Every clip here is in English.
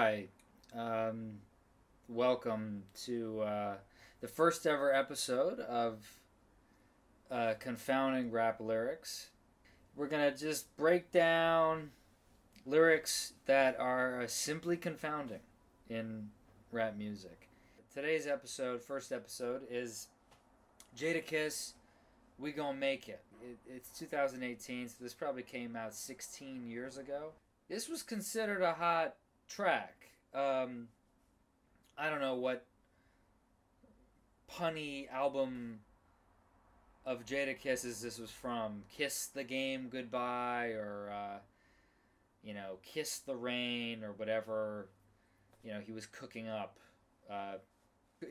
Hi. Welcome to the first ever episode of Confounding Rap lyrics. We're going to just break down lyrics that are simply confounding in rap music. Today's episode, first episode, is Jadakiss, We Gon' Make It. It's 2018, so this probably came out 16 years ago. This was considered a hot track. I don't know what punny album of Jadakiss's this was from. Kiss the Game Goodbye, or Kiss the Rain, or whatever he was cooking up.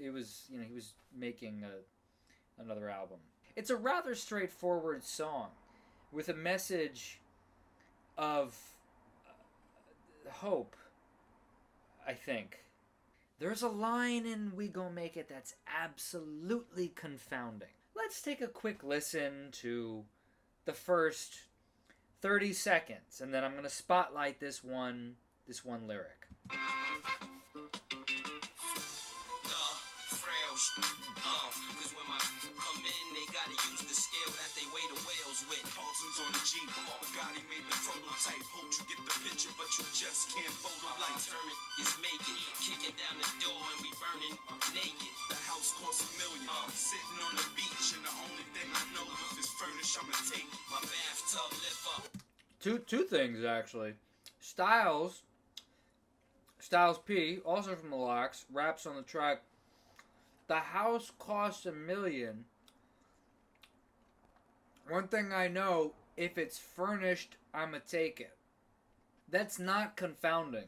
He was making another album. It's a rather straightforward song with a message of hope, I think. There's a line in We Gon' Make It that's absolutely confounding. Let's take a quick listen to the first 30 seconds, and then I'm going to spotlight this one lyric. Cause when my come in, they gotta use the scale that they weigh the whales with. Paulson's on the G, Bugatti made the prototype. Hope you get the picture, but you just can't fold the light. Turn is making, kicking down the door and we burning naked. The house costs $1 million. Sitting on the beach, and the only thing I know if it's furnished, I'ma take my bathtub lift up. Two things actually. Styles P, also from the Locks, raps on the track. The house costs $1 million. One thing I know, if it's furnished, I'ma take it. That's not confounding.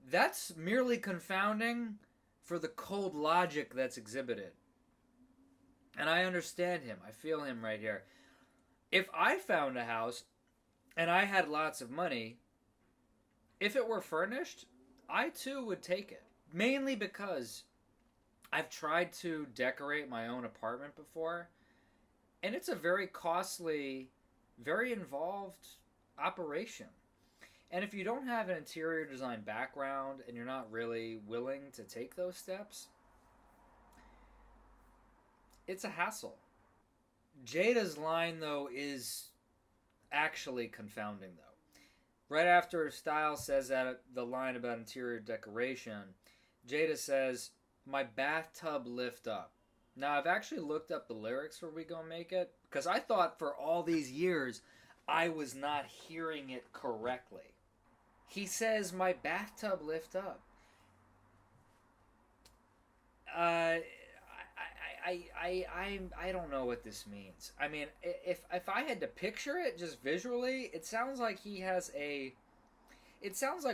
That's merely confounding for the cold logic that's exhibited. And I understand him. I feel him right here. If I found a house and I had lots of money, if it were furnished, I too would take it. Mainly because I've tried to decorate my own apartment before, and it's a very costly, very involved operation. And if you don't have an interior design background and you're not really willing to take those steps, it's a hassle. Jada's line, though, is actually confounding, though. Right after Styles says that the line about interior decoration, Jada says, "My bathtub lift up." Now, I've actually looked up the lyrics for We Gon' Make It, because I thought for all these years I was not hearing it correctly. He says, "My bathtub lift up." I don't know what this means. I mean, if I had to picture it just visually, it sounds like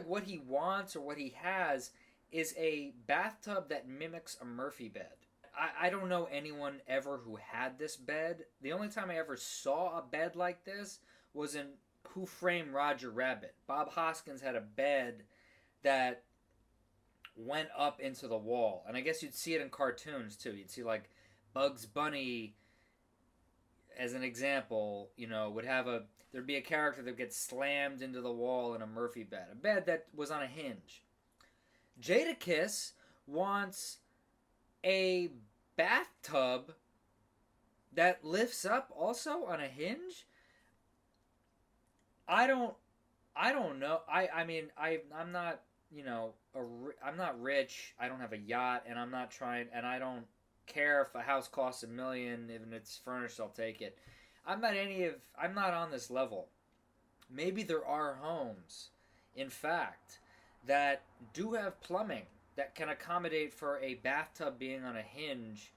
what he wants or what he has is a bathtub that mimics a Murphy bed. I don't know anyone ever who had this bed. The only time I ever saw a bed like this was in Who Framed Roger Rabbit. Bob Hoskins had a bed that went up into the wall. And I guess you'd see it in cartoons too. You'd see like Bugs Bunny, as an example, there'd be a character that gets slammed into the wall in a Murphy bed. A bed that was on a hinge. Jadakiss wants a bathtub that lifts up also on a hinge. I don't know. I'm not, I'm not rich. I don't have a yacht, and I don't care if a house costs $1 million. Even if it's furnished, I'll take it. I'm not on this level. Maybe there are homes, in fact, that do have plumbing that can accommodate for a bathtub being on a hinge,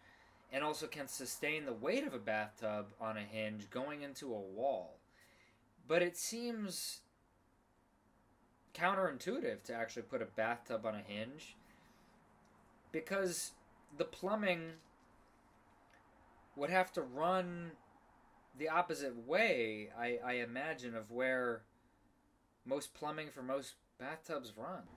and also can sustain the weight of a bathtub on a hinge going into a wall. But it seems counterintuitive to actually put a bathtub on a hinge, because the plumbing would have to run the opposite way, I imagine, of where most plumbing for most bathtubs run.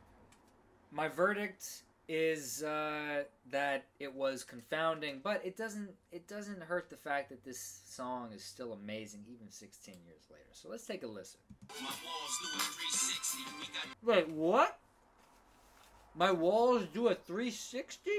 My verdict is that it was confounding, but it doesn't hurt the fact that this song is still amazing even 16 years later. So let's take a listen. Wait, what? My walls do a 360?